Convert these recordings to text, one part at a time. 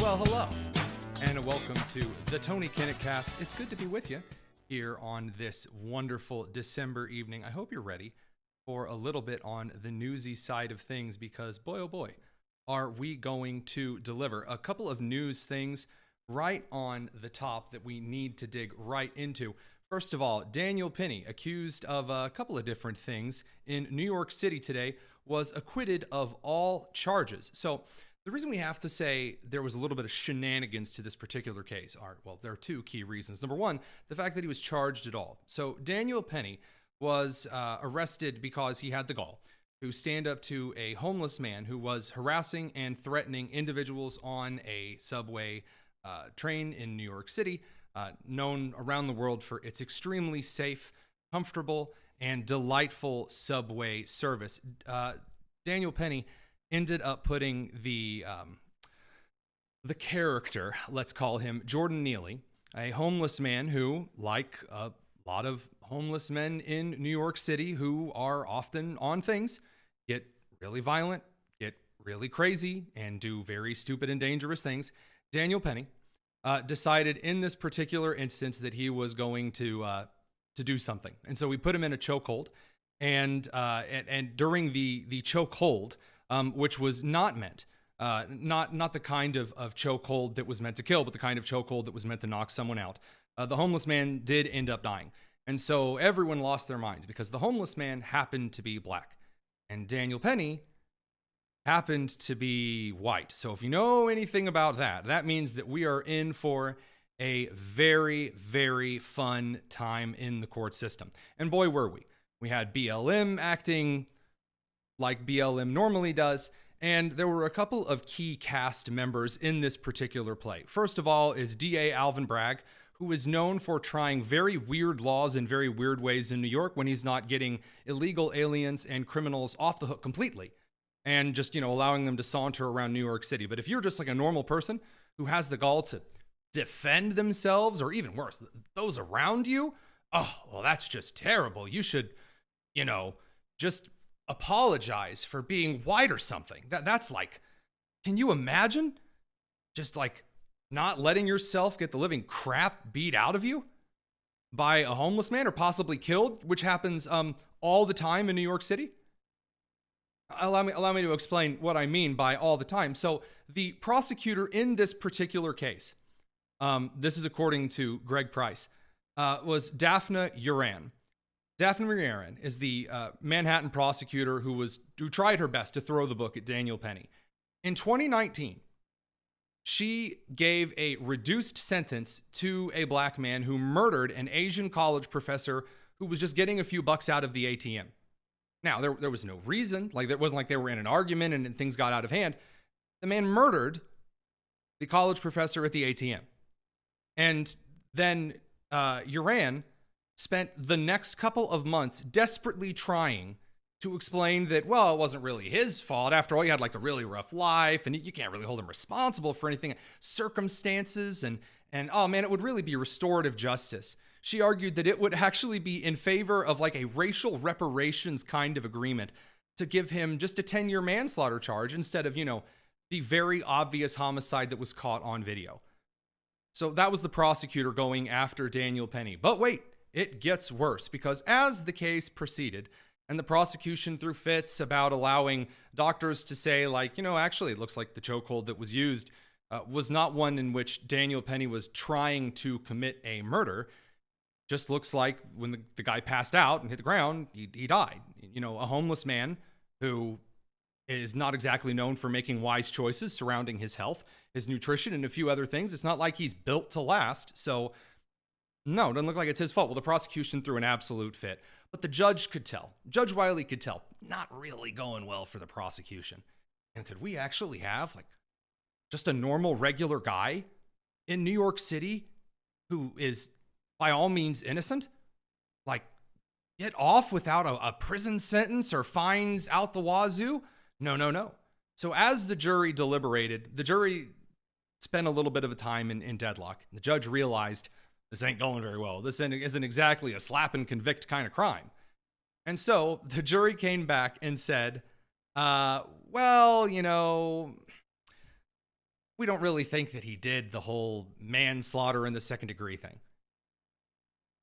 Well, hello, and welcome to the Tony Kinnett Cast. It's good to be with you here on this wonderful December evening. I hope you're ready for a little bit on the newsy side of things because, boy, oh boy, are we going to deliver a couple of news things right on the top that we need to dig right into. First of all, Daniel Penny, accused of a couple of different things in New York City today, was acquitted of all charges. So the reason we have to say there was a little bit of shenanigans to this particular case are, well, there are two key reasons. Number one, the fact that he was charged at all. So Daniel Penny was arrested because he had the gall to stand up to a homeless man who was harassing and threatening individuals on a subway train in New York City, known around the world for its extremely safe, comfortable, and delightful subway service. Daniel Penny ended up putting the character, let's call him Jordan Neely, a homeless man who, like a lot of homeless men in New York City who are often on things, get really violent, get really crazy, and do very stupid and dangerous things. Daniel Penny decided in this particular instance that he was going to do something. And so we put him in a chokehold. And during the chokehold, which was not meant, not the kind of chokehold that was meant to kill, but the kind of chokehold that was meant to knock someone out. The homeless man did end up dying. And so everyone lost their minds because the homeless man happened to be black. And Daniel Penny happened to be white. So if you know anything about that, that means that we are in for a very, very fun time in the court system. And boy, were we. We had BLM acting like BLM normally does, and there were a couple of key cast members in this particular play. First of all is DA Alvin Bragg, who is known for trying very weird laws in very weird ways in New York when he's not getting illegal aliens and criminals off the hook completely and just, allowing them to saunter around New York City. But if you're just like a normal person who has the gall to defend themselves, or even worse, those around you, oh, well, that's just terrible. You should, just apologize for being white or something. That's like, can you imagine just like not letting yourself get the living crap beat out of you by a homeless man or possibly killed, which happens all the time in New York City? Allow me to explain what I mean by all the time. So the prosecutor in this particular case, this is according to Greg Price, was Daphne Uran. Daphne Uran is the Manhattan prosecutor who tried her best to throw the book at Daniel Penny. In 2019, she gave a reduced sentence to a black man who murdered an Asian college professor who was just getting a few bucks out of the ATM. Now, there was no reason. Like, it wasn't like they were in an argument and things got out of hand. The man murdered the college professor at the ATM. And then Uran spent the next couple of months desperately trying to explain that, well, it wasn't really his fault. After all, he had like a really rough life and you can't really hold him responsible for anything. Circumstances and oh man, it would really be restorative justice. She argued that it would actually be in favor of like a racial reparations kind of agreement to give him just a 10-year manslaughter charge instead of, the very obvious homicide that was caught on video. So that was the prosecutor going after Daniel Penny. But wait, it gets worse because as the case proceeded and the prosecution threw fits about allowing doctors to say like, actually it looks like the chokehold that was used was not one in which Daniel Penny was trying to commit a murder. Just looks like when the guy passed out and hit the ground, he died. A homeless man who is not exactly known for making wise choices surrounding his health, his nutrition, and a few other things. It's not like he's built to last. So no, it doesn't look like it's his fault. Well, the prosecution threw an absolute fit, but the judge could tell. Judge Wiley could tell. Not really going well for the prosecution. And could we actually have like just a normal, regular guy in New York City who is by all means innocent, like get off without a prison sentence or fines out the wazoo? No. So as the jury deliberated, the jury spent a little bit of a time in deadlock. The judge realized this ain't going very well. This isn't exactly a slap and convict kind of crime. And so the jury came back and said, well, we don't really think that he did the whole manslaughter in the second degree thing.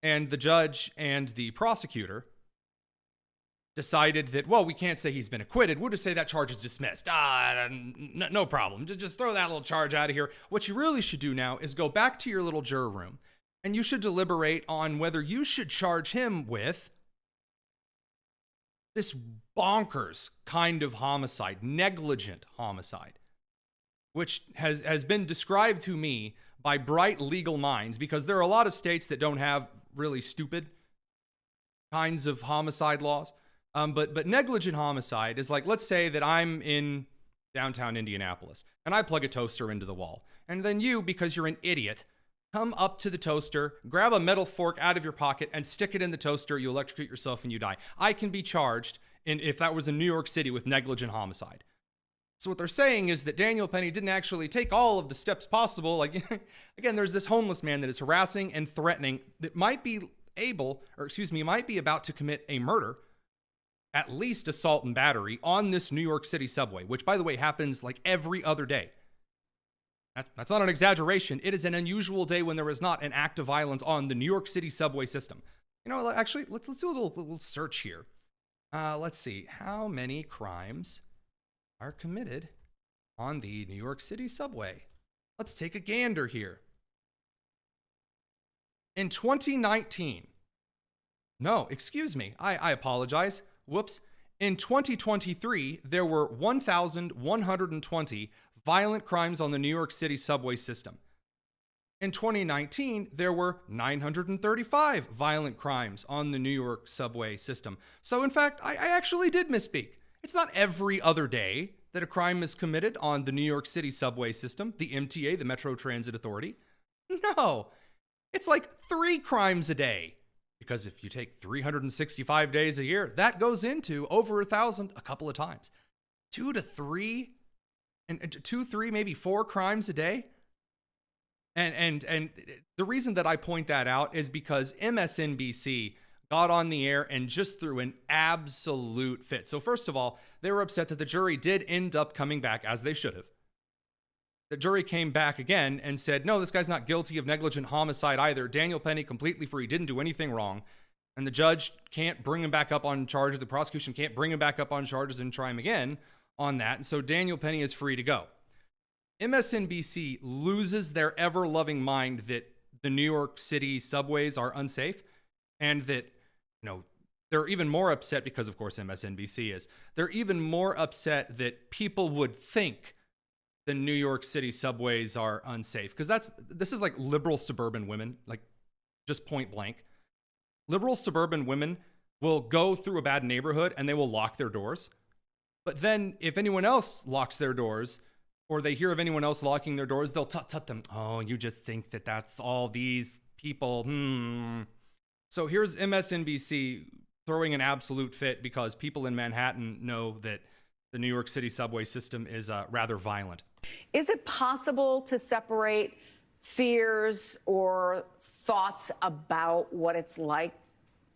And the judge and the prosecutor decided that, well, we can't say he's been acquitted. We'll just say that charge is dismissed. No problem. Just throw that little charge out of here. What you really should do now is go back to your little juror room, and you should deliberate on whether you should charge him with this bonkers kind of homicide, negligent homicide, which has been described to me by bright legal minds, because there are a lot of states that don't have really stupid kinds of homicide laws. But negligent homicide is like, let's say that I'm in downtown Indianapolis and I plug a toaster into the wall. And then you, because you're an idiot, come up to the toaster, grab a metal fork out of your pocket and stick it in the toaster. You electrocute yourself and you die. I can be charged, if that was in New York City, with negligent homicide. So what they're saying is that Daniel Penny didn't actually take all of the steps possible. Like, again, there's this homeless man that is harassing and threatening that might be about to commit a murder, at least assault and battery, on this New York City subway, which, by the way, happens like every other day. That's not an exaggeration. It is an unusual day when there is not an act of violence on the New York City subway system. You know, actually, let's do a little search here. Let's see. How many crimes are committed on the New York City subway? Let's take a gander here. In 2019, no, excuse me, I apologize. Whoops. In 2023, there were 1,120 violent crimes on the New York City subway system. In 2019, there were 935 violent crimes on the New York subway system. So, in fact, I actually did misspeak. It's not every other day that a crime is committed on the New York City subway system, the MTA, the Metro Transit Authority. No, it's like 3 crimes a day. Because if you take 365 days a year, that goes into over 1,000 a couple of times. 2 to 3, and 2, 3, maybe 4 crimes a day. And the reason that I point that out is because MSNBC got on the air and just threw an absolute fit. So first of all, they were upset that the jury did end up coming back, as they should have. The jury came back again and said, no, this guy's not guilty of negligent homicide either. Daniel Penny, completely free, didn't do anything wrong. And the judge can't bring him back up on charges. The prosecution can't bring him back up on charges and try him again on that. And so Daniel Penny is free to go. MSNBC loses their ever-loving mind that the New York City subways are unsafe, and that, they're even more upset because, of course, MSNBC is. They're even more upset that people would think the New York City subways are unsafe, because this is like liberal suburban women, like just point blank. Liberal suburban women will go through a bad neighborhood and they will lock their doors. But then if anyone else locks their doors, or they hear of anyone else locking their doors, they'll tut them. Oh, you just think that that's all these people. So here's MSNBC throwing an absolute fit because people in Manhattan know that the New York City subway system is rather violent. Is it possible to separate fears or thoughts about what it's like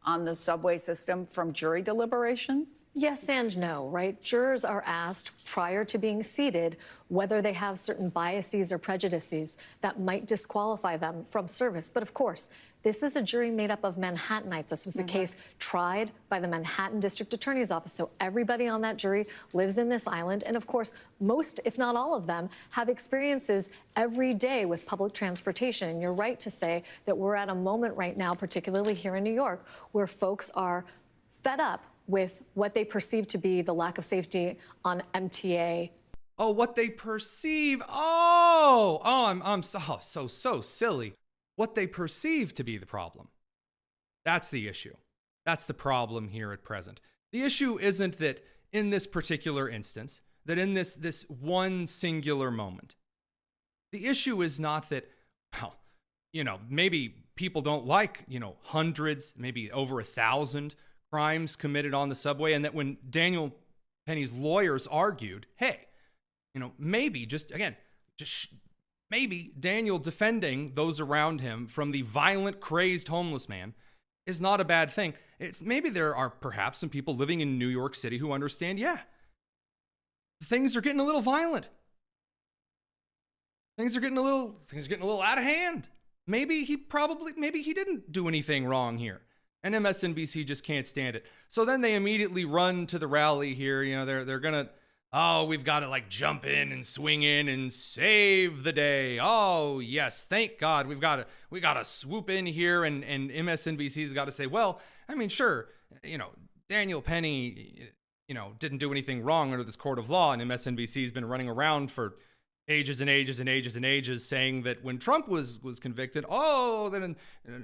on the subway system from jury deliberations? Yes and no, right? Jurors are asked prior to being seated whether they have certain biases or prejudices that might disqualify them from service. But of course, this is a jury made up of Manhattanites. This was a case tried by the Manhattan District Attorney's Office. So everybody on that jury lives in this island. And of course, most, if not all of them, have experiences every day with public transportation. And you're right to say that we're at a moment right now, particularly here in New York, where folks are fed up with what they perceive to be the lack of safety on MTA. Oh, what they perceive. I'm so silly. What they perceive to be the problem. That's the issue. That's the problem here at present. The issue isn't that in this particular instance, that in this one singular moment, the issue is not that, maybe people don't like, hundreds, maybe over 1,000 crimes committed on the subway. And that when Daniel Penny's lawyers argued, hey, maybe Daniel defending those around him from the violent, crazed homeless man is not a bad thing. It's maybe there are perhaps some people living in New York City who understand, things are getting a little violent. things are getting a little out of hand. Maybe he didn't do anything wrong here. And MSNBC just can't stand it. So then they immediately run to the rally here. You know, they're gonna, oh, we've got to like jump in and swing in and save the day. Oh yes, thank God we got to swoop in here. And MSNBC's got to say, well, I mean, sure, you know, Daniel Penny, you know, didn't do anything wrong under this court of law, and MSNBC's been running around for ages and ages and ages and ages saying that when Trump was convicted, oh, then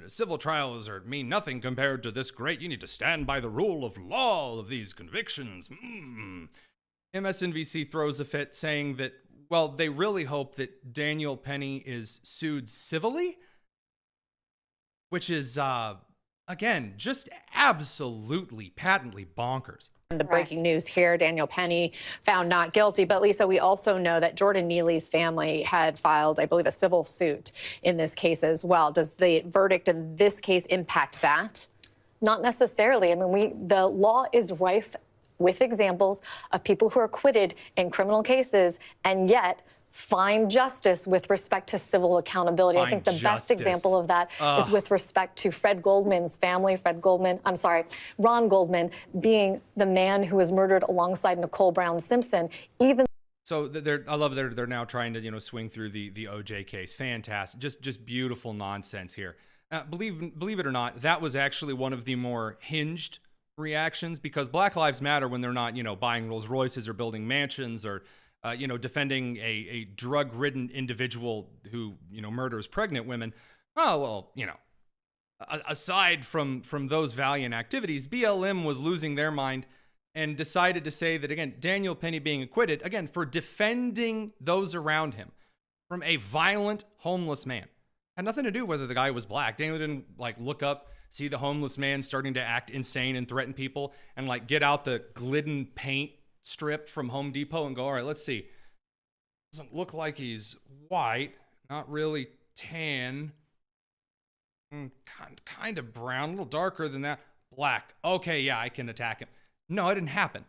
civil trials mean nothing compared to this great, you need to stand by the rule of law of these convictions. MSNBC throws a fit saying that, well, they really hope that Daniel Penny is sued civilly, which is, again, just absolutely patently bonkers. The breaking news here, Daniel Penny found not guilty. But Lisa, we also know that Jordan Neely's family had filed, I believe, a civil suit in this case as well. Does the verdict in this case impact that? Not necessarily. I mean, the law is rife with examples of people who are acquitted in criminal cases and yet find justice with respect to civil accountability. I think the best example of that is with respect to Ron Goldman being the man who was murdered alongside Nicole Brown Simpson. So I love they're now trying to, you know, swing through the OJ case. Fantastic, just beautiful nonsense here. Believe it or not, that was actually one of the more hinged reactions, because Black Lives Matter, when they're not, you know, buying Rolls Royces or building mansions or you know, defending a drug-ridden individual who, you know, murders pregnant women. Oh, well, you know, aside from those valiant activities, BLM was losing their mind and decided to say that, again, Daniel Penny being acquitted, again, for defending those around him from a violent homeless man. Had nothing to do whether the guy was black. Daniel didn't, like, look up, see the homeless man starting to act insane and threaten people and, like, get out the Glidden paint strip from Home Depot and go, all right, let's see. Doesn't look like he's white, not really tan, kind of brown, a little darker than that. Black. Okay, yeah, I can attack him. No, it didn't happen.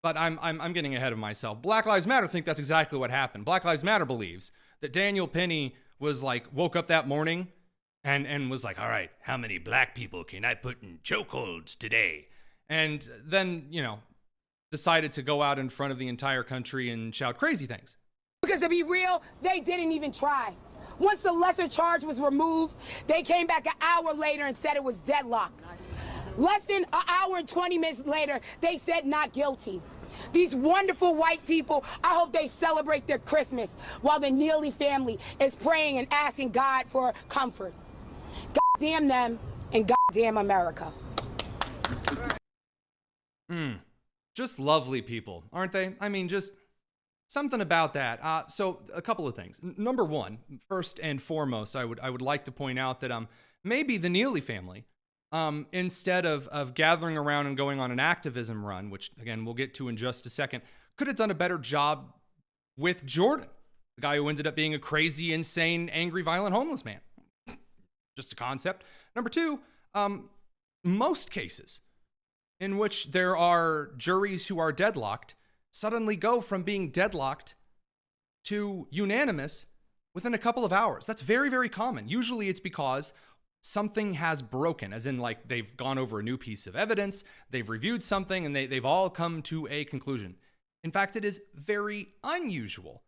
But I'm getting ahead of myself. Black Lives Matter think that's exactly what happened. Black Lives Matter believes that Daniel Penny was like, woke up that morning and was like, all right, how many black people can I put in chokeholds today? And then, you know, decided to go out in front of the entire country and shout crazy things. Because to be real, they didn't even try. Once the lesser charge was removed, they came back an hour later and said it was deadlock. Less than an hour and 20 minutes later, they said not guilty. These wonderful white people, I hope they celebrate their Christmas while the Neely family is praying and asking God for comfort. God damn them and God damn America. Just lovely people, aren't they? I mean, just something about that. So a couple of things. Number one, first and foremost, I would like to point out that maybe the Neely family, instead of gathering around and going on an activism run, which again we'll get to in just a second, could have done a better job with Jordan, the guy who ended up being a crazy, insane, angry, violent homeless man. Just a concept. Number two, most cases in which there are juries who are deadlocked suddenly go from being deadlocked to unanimous within a couple of hours. That's very, very common. Usually it's because something has broken, as in like they've gone over a new piece of evidence, they've reviewed something, and they've all come to a conclusion. In fact, it is very unusual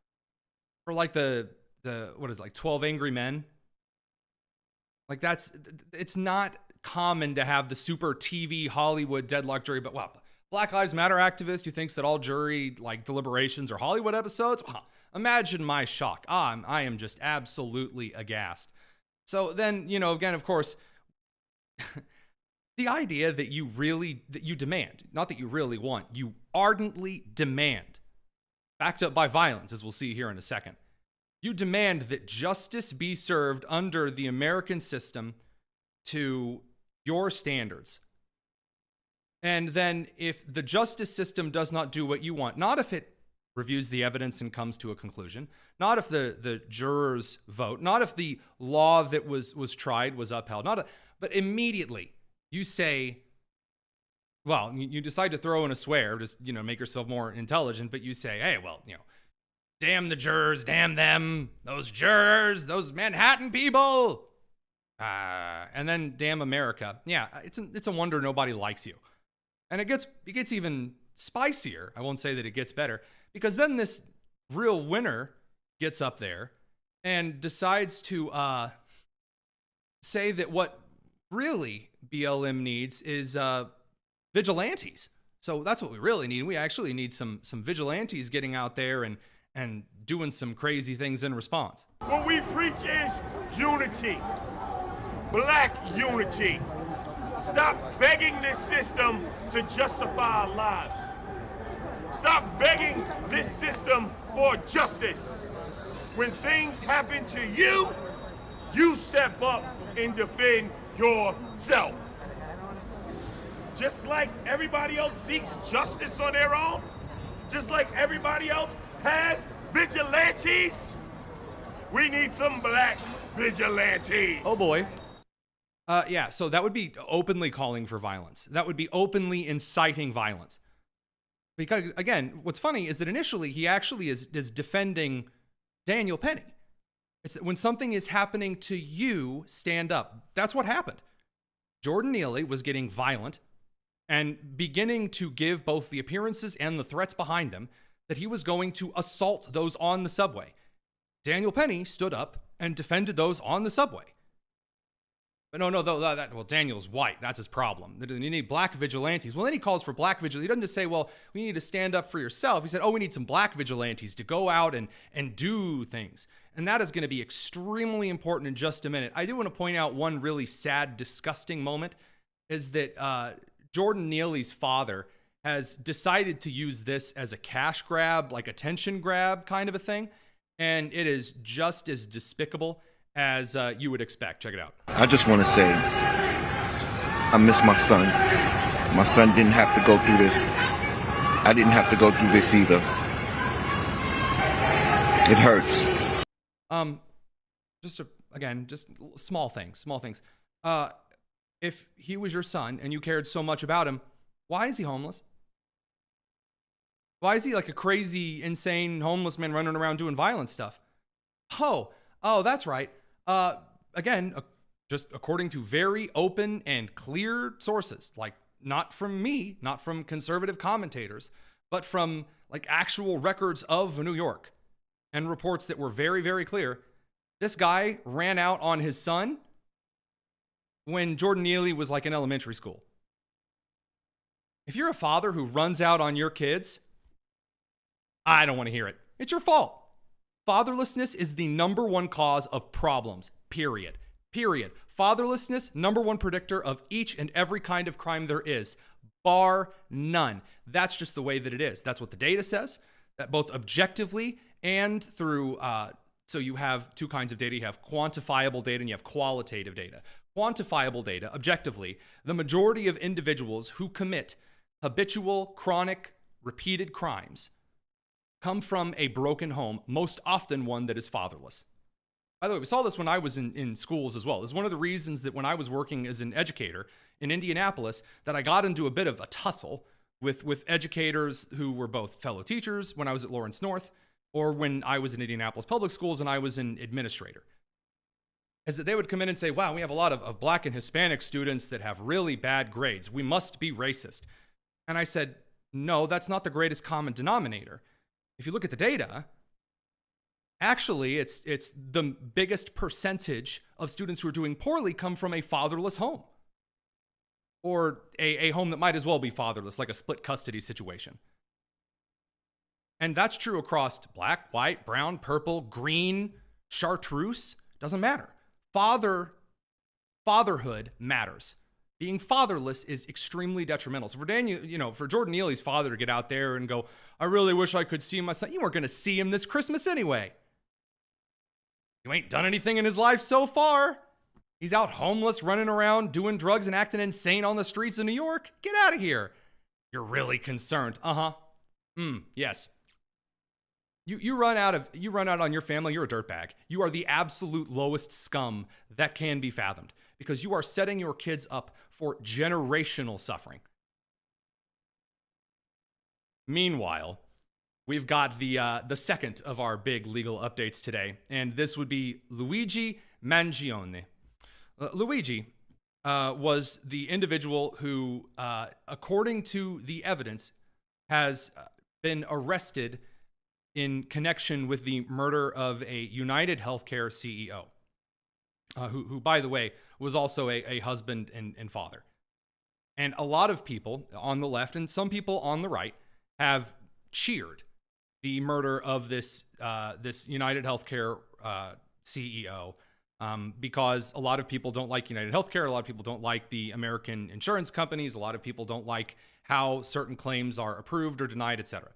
for like the what is it, like 12 Angry Men? Like it's not common to have the super TV Hollywood deadlock jury, but wow, Black Lives Matter activist who thinks that all jury like deliberations are Hollywood episodes. Imagine my shock. I am just absolutely aghast. So then, you know, again, of course, the idea that you demand, not that you really want, you ardently demand, backed up by violence, as we'll see here in a second. You demand that justice be served under the American system to your standards. And then if the justice system does not do what you want, not if it reviews the evidence and comes to a conclusion, not if the jurors vote, not if the law that was tried was upheld, but immediately you say, well, you decide to throw in a swear, just, you know, make yourself more intelligent, but you say, hey, well, you know, damn the jurors, damn them, those jurors, those Manhattan people. And then damn America. Yeah, it's a wonder nobody likes you. And it gets even spicier. I won't say that it gets better, because then this real winner gets up there and decides to say that what really BLM needs is vigilantes. So that's what we really need. We actually need some vigilantes getting out there and doing some crazy things in response. What we preach is unity, black unity. Stop begging this system to justify our lives. Stop begging this system for justice. When things happen to you, you step up and defend yourself. Just like everybody else seeks justice on their own, just like everybody else has vigilantes, we need some black vigilantes. Oh boy. Yeah, so that would be openly calling for violence. That would be openly inciting violence. Because, again, what's funny is that initially he actually is defending Daniel Penny. It's that when something is happening to you, stand up. That's what happened. Jordan Neely was getting violent and beginning to give both the appearances and the threats behind them that he was going to assault those on the subway. Daniel Penny stood up and defended those on the subway. But well, Daniel's white. That's his problem. You need black vigilantes. Well, then he calls for black vigilantes. He doesn't just say, well, we need to stand up for yourself. He said, oh, we need some black vigilantes to go out and do things. And that is going to be extremely important in just a minute. I do want to point out one really sad, disgusting moment is that Jordan Neely's father has decided to use this as a cash grab, like attention grab kind of a thing. And it is just as despicable as you would expect. Check it out. I just want to say, I miss my son. My son didn't have to go through this. I didn't have to go through this either. It hurts. Just small things. If he was your son and you cared so much about him, why is he homeless? Why is he like a crazy, insane homeless man running around doing violent stuff? Oh, that's right. Just according to very open and clear sources, like not from me, not from conservative commentators, but from like actual records of New York and reports that were very, very clear. This guy ran out on his son when Jordan Neely was like in elementary school. If you're a father who runs out on your kids, I don't want to hear it. It's your fault. Fatherlessness is the number one cause of problems, period. Fatherlessness, number one predictor of each and every kind of crime there is, bar none. That's just the way that it is. That's what the data says, that both objectively and through, so you have two kinds of data. You have quantifiable data and you have qualitative data. Quantifiable data, objectively, the majority of individuals who commit habitual, chronic, repeated crimes come from a broken home, most often one that is fatherless. By the way, we saw this when I was in schools as well. It's one of the reasons that when I was working as an educator in Indianapolis, that I got into a bit of a tussle with educators who were both fellow teachers when I was at Lawrence North, or when I was in Indianapolis Public Schools and I was an administrator. Is that they would come in and say, wow, we have a lot of black and Hispanic students that have really bad grades. We must be racist. And I said, no, that's not the greatest common denominator. If you look at the data, actually, it's the biggest percentage of students who are doing poorly come from a fatherless home, or a home that might as well be fatherless, like a split custody situation. And that's true across black, white, brown, purple, green, chartreuse, doesn't matter. Fatherhood matters. Being fatherless is extremely detrimental. So for Jordan Neely's father to get out there and go, I really wish I could see my son. You weren't going to see him this Christmas anyway. You ain't done anything in his life so far. He's out homeless, running around, doing drugs and acting insane on the streets of New York. Get out of here. You're really concerned. Yes. You run out on your family, you're a dirtbag. You are the absolute lowest scum that can be fathomed, because you are setting your kids up for generational suffering. Meanwhile, we've got the second of our big legal updates today, and this would be Luigi Mangione. Luigi was the individual who, according to the evidence, has been arrested in connection with the murder of a United Healthcare CEO, who, by the way, was also a husband and father. And a lot of people on the left and some people on the right have cheered the murder of this United Healthcare CEO, because a lot of people don't like United Healthcare. A lot of people don't like the American insurance companies. A lot of people don't like how certain claims are approved or denied, etc.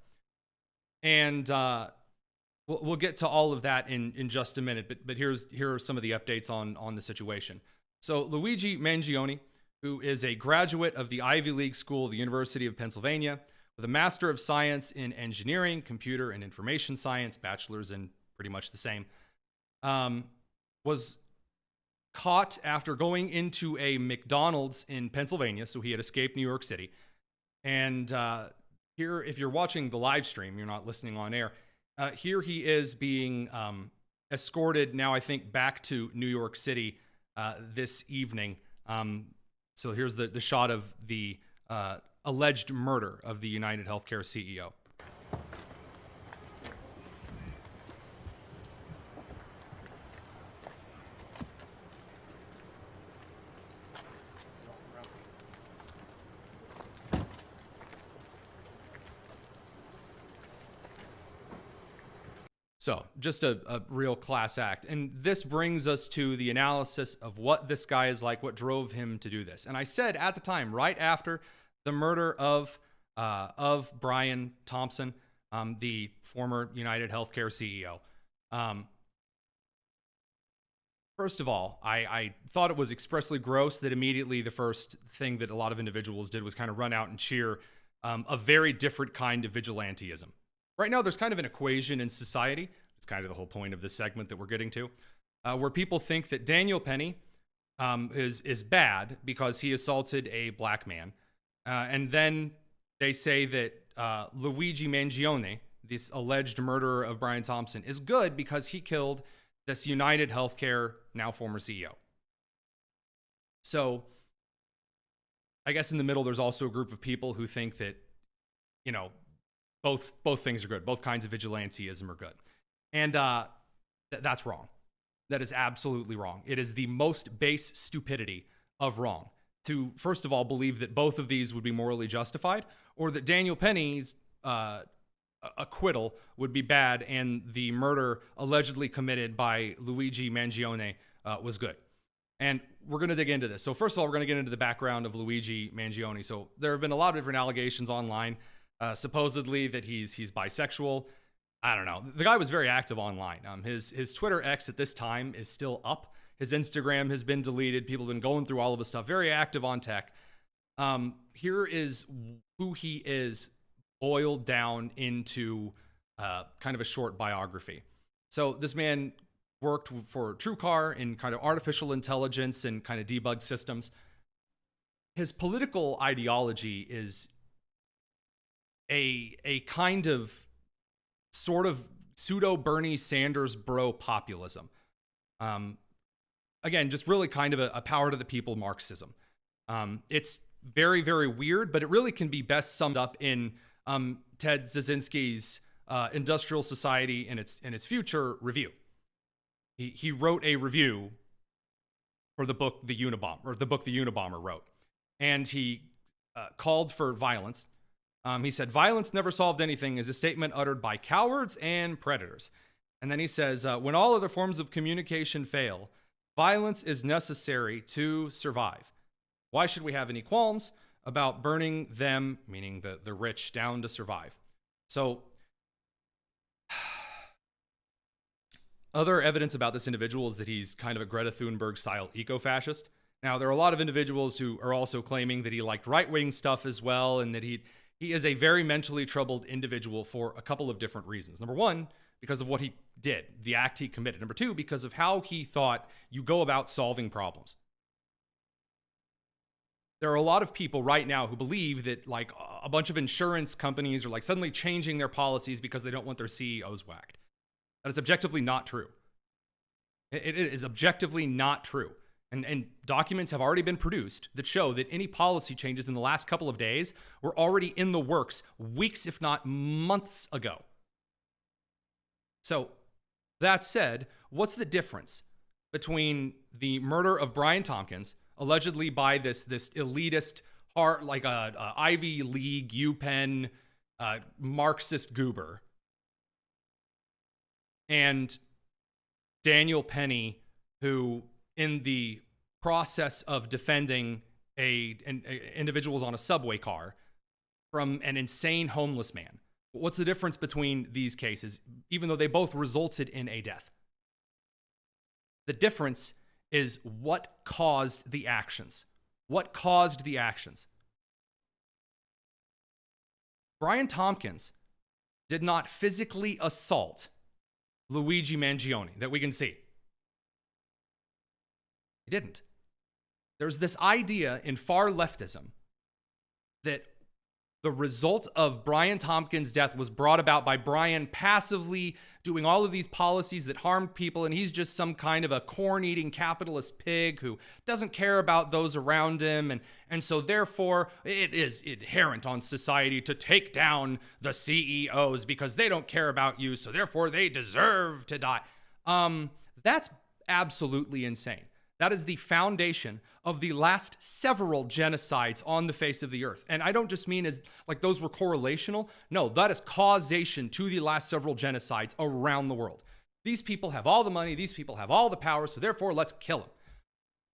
And we'll get to all of that in just a minute. But here are some of the updates on the situation. So Luigi Mangione, who is a graduate of the Ivy League School, the University of Pennsylvania, with a Master of Science in Engineering, Computer and Information Science, bachelor's in pretty much the same, was caught after going into a McDonald's in Pennsylvania. So he had escaped New York City. And here, if you're watching the live stream, you're not listening on air, here he is being escorted now, I think, back to New York City this evening. So here's the shot of the alleged murder of the United Healthcare CEO. So just a real class act. And this brings us to the analysis of what this guy is like, what drove him to do this. And I said at the time, right after the murder of Brian Thompson, the former United Healthcare CEO, first of all, I thought it was expressly gross that immediately the first thing that a lot of individuals did was kind of run out and cheer a very different kind of vigilantism. Right now, there's kind of an equation in society. It's kind of the whole point of this segment that we're getting to, where people think that Daniel Penny is bad because he assaulted a black man. And then they say that Luigi Mangione, this alleged murderer of Brian Thompson, is good because he killed this United Healthcare, now former CEO. So I guess in the middle, there's also a group of people who think that, you know, both things are good. Both kinds of vigilantism are good. And that's wrong. That is absolutely wrong. It is the most base stupidity of wrong to, first of all, believe that both of these would be morally justified, or that Daniel Penny's acquittal would be bad and the murder allegedly committed by Luigi Mangione was good. And we're going to dig into this. So first of all, we're going to get into the background of Luigi Mangione. So there have been a lot of different allegations online, supposedly that he's bisexual. I don't know. The guy was very active online. His Twitter X at this time is still up. His Instagram has been deleted. People have been going through all of his stuff. Very active on tech. Here is who he is boiled down into kind of a short biography. So this man worked for TrueCar in kind of artificial intelligence and kind of debug systems. His political ideology is a kind of sort of pseudo Bernie Sanders bro populism. Again, just really kind of a power to the people Marxism. It's very, very weird, but it really can be best summed up in Ted Kaczynski's Industrial Society and its Future review. He wrote a review for the book The Unabomber wrote, and he called for violence. He said, "Violence never solved anything" is a statement uttered by cowards and predators. And then he says, when all other forms of communication fail, violence is necessary to survive. Why should we have any qualms about burning them, meaning the rich, down to survive? So other evidence about this individual is that he's kind of a Greta Thunberg style eco-fascist. Now, there are a lot of individuals who are also claiming that he liked right-wing stuff as well, and that he is a very mentally troubled individual for a couple of different reasons. Number one, because of what he did, the act he committed. Number two, because of how he thought you go about solving problems. there are a lot of people right now who believe that like a bunch of insurance companies are like suddenly changing their policies because they don't want their CEOs whacked. That is objectively not true. It is objectively not true. And documents have already been produced that show that any policy changes in the last couple of days were already in the works weeks, if not months ago. So that said, what's the difference between the murder of Brian Tompkins, allegedly by this elitist, like a Ivy League, UPenn, Marxist goober, and Daniel Penny, who in the process of defending individuals on a subway car from an insane homeless man? What's the difference between these cases, even though they both resulted in a death? The difference is what caused the actions. What caused the actions? Brian Tompkins did not physically assault Luigi Mangione that we can see. He didn't. There's this idea in far leftism that the result of Brian Tompkins' death was brought about by Brian passively doing all of these policies that harmed people, and he's just some kind of a corn-eating capitalist pig who doesn't care about those around him, and so therefore it is inherent on society to take down the CEOs because they don't care about you, so therefore they deserve to die. That's absolutely insane. That is the foundation of the last several genocides on the face of the earth. And I don't just mean as like those were correlational. No, that is causation to the last several genocides around the world. These people have all the money. These people have all the power. So therefore, let's kill them.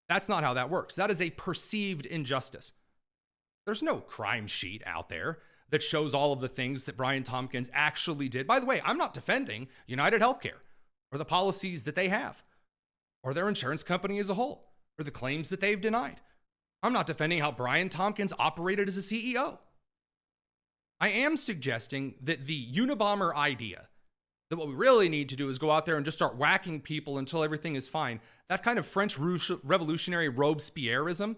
That's not how that works. That is a perceived injustice. There's no crime sheet out there that shows all of the things that Brian Tompkins actually did. By the way, I'm not defending United Healthcare or the policies that they have, or their insurance company as a whole, or the claims that they've denied. I'm not defending how Brian Tompkins operated as a CEO. I am suggesting that the Unabomber idea, that what we really need to do is go out there and just start whacking people until everything is fine, that kind of French revolutionary Robespierreism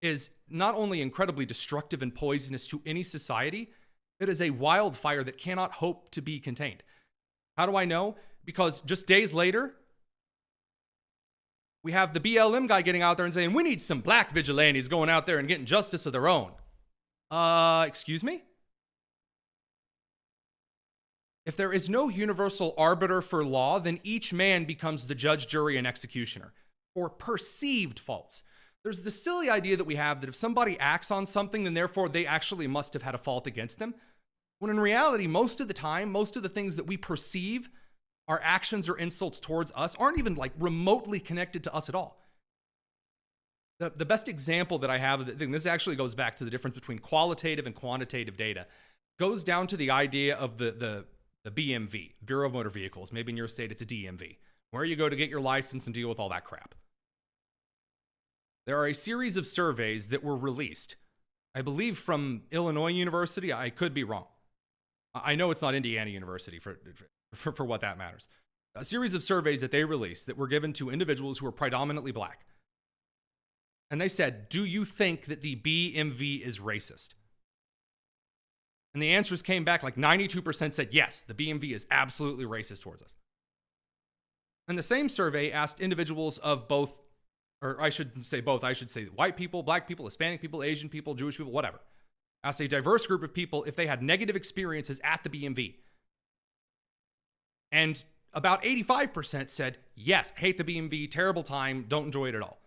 is not only incredibly destructive and poisonous to any society, it is a wildfire that cannot hope to be contained. How do I know? Because just days later, we have the BLM guy getting out there and saying, we need some black vigilantes going out there and getting justice of their own. Excuse me? If there is no universal arbiter for law, then each man becomes the judge, jury, and executioner for perceived faults. There's the silly idea that we have that if somebody acts on something, then therefore they actually must have had a fault against them. When in reality, most of the time, most of the things that we perceive our actions or insults towards us aren't even like remotely connected to us at all. The best example that I have of the thing, this actually goes back to the difference between qualitative and quantitative data, goes down to the idea of the BMV, Bureau of Motor Vehicles. Maybe in your state it's a DMV, where you go to get your license and deal with all that crap. There are a series of surveys that were released, I believe from Illinois University. I could be wrong. I know it's not Indiana University for what that matters. A series of surveys that they released that were given to individuals who were predominantly black. And they said, do you think that the BMV is racist? And the answers came back like 92% said, yes, the BMV is absolutely racist towards us. And the same survey asked individuals of both, or I shouldn't say both, I should say white people, black people, Hispanic people, Asian people, Jewish people, whatever. Asked a diverse group of people if they had negative experiences at the BMV. And about 85% said, yes, hate the BMV, terrible time, don't enjoy it at all.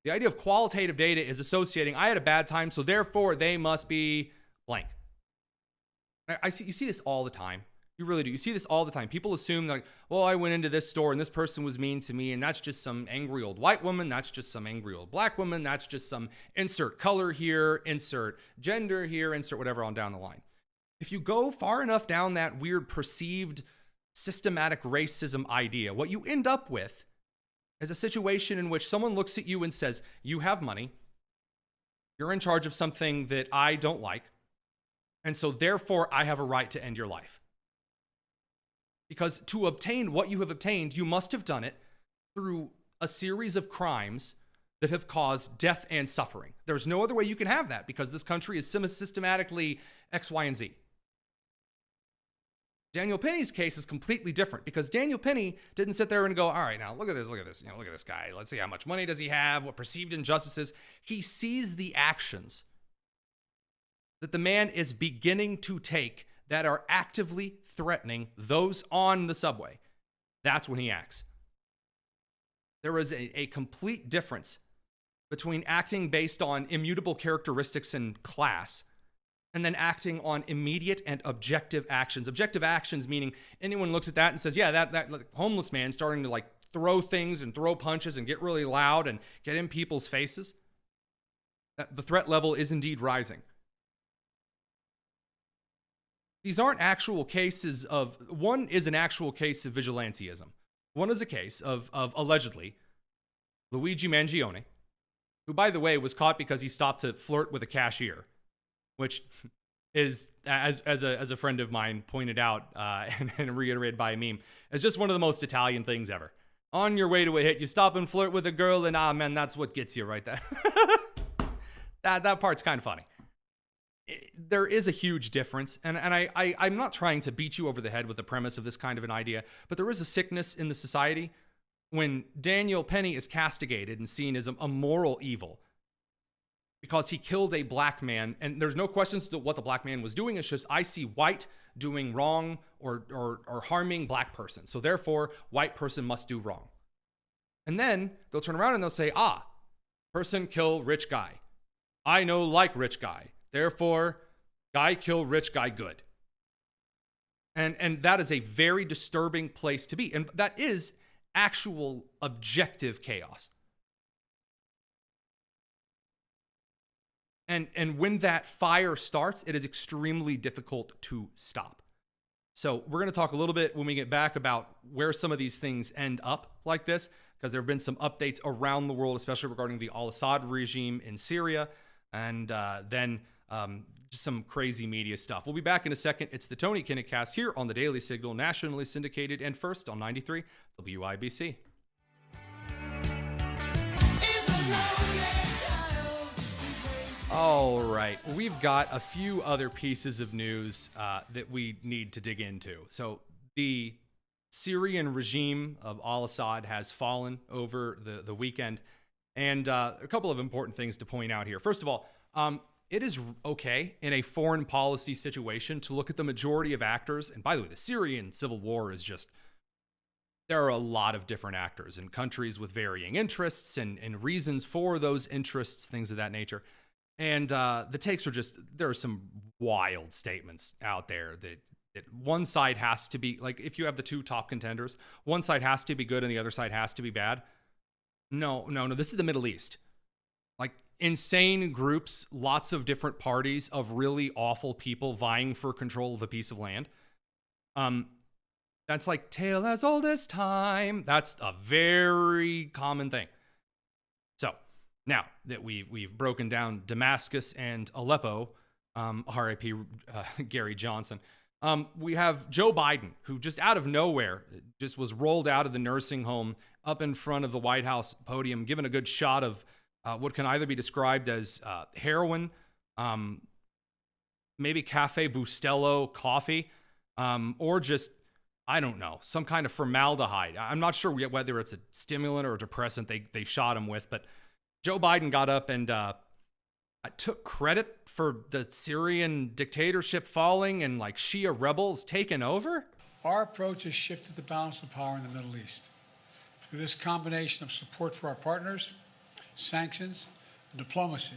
The idea of qualitative data is associating, I had a bad time, so therefore they must be blank. You see this all the time. You really do. You see this all the time. People assume that, like, well, I went into this store and this person was mean to me, and that's just some angry old white woman. That's just some angry old black woman. That's just some insert color here, insert gender here, insert whatever on down the line. If you go far enough down that weird perceived systematic racism idea, what you end up with is a situation in which someone looks at you and says, you have money, you're in charge of something that I don't like, and so therefore I have a right to end your life. Because to obtain what you have obtained, you must have done it through a series of crimes that have caused death and suffering. There's no other way you can have that because this country is systematically X, Y, and Z. Daniel Penny's case is completely different because Daniel Penny didn't sit there and go, all right, now look at this, look at this, look at this guy. Let's see how much money does he have, what perceived injustices. He sees the actions that the man is beginning to take that are actively threatening those on the subway. That's when he acts. There is a complete difference between acting based on immutable characteristics and class and then acting on immediate and objective actions. Objective actions meaning anyone looks at that and says, yeah, that homeless man starting to like throw things and throw punches and get really loud and get in people's faces. The threat level is indeed rising. These aren't actual cases of, one is an actual case of vigilantism. One is a case of allegedly Luigi Mangione, who by the way was caught because he stopped to flirt with a cashier, which is, as a friend of mine pointed out and reiterated by a meme, is just one of the most Italian things ever. On your way to a hit, you stop and flirt with a girl, and man, that's what gets you right there. that part's kind of funny. There is a huge difference, and I'm not trying to beat you over the head with the premise of this kind of an idea, but there is a sickness in the society when Daniel Penny is castigated and seen as a moral evil because he killed a black man, and there's no questions to what the black man was doing. It's just, I see white doing wrong or harming black person, so therefore white person must do wrong. And then they'll turn around and they'll say, person kill rich guy. I know like rich guy. Therefore, guy kill rich guy good. And that is a very disturbing place to be. And that is actual objective chaos. And when that fire starts, it is extremely difficult to stop. So we're going to talk a little bit when we get back about where some of these things end up like this, because there have been some updates around the world, especially regarding the al-Assad regime in Syria, and then just some crazy media stuff. We'll be back in a second. It's the Tony Kinnett Cast here on the Daily Signal, nationally syndicated and first on 93 WIBC. All right, we've got a few other pieces of news that we need to dig into. So the Syrian regime of al-Assad has fallen over the weekend, and a couple of important things to point out here. First of all, it is okay in a foreign policy situation to look at the majority of actors. And by the way, the Syrian civil war is just, there are a lot of different actors in countries with varying interests and reasons for those interests, things of that nature. And the takes are just, there are some wild statements out there that one side has to be, like if you have the two top contenders, one side has to be good and the other side has to be bad. No, this is the Middle East. Like insane groups, lots of different parties of really awful people vying for control of a piece of land. That's like tale as old as time. That's a very common thing. So now that we've broken down Damascus and Aleppo, R.I.P. Gary Johnson, we have Joe Biden, who just out of nowhere just was rolled out of the nursing home up in front of the White House podium, given a good shot of what can either be described as heroin, maybe Cafe Bustelo coffee, or just, I don't know, some kind of formaldehyde. I'm not sure whether it's a stimulant or a depressant they shot him with, but Joe Biden got up and took credit for the Syrian dictatorship falling and like Shia rebels taking over. Our approach has shifted the balance of power in the Middle East through this combination of support for our partners, sanctions, and diplomacy,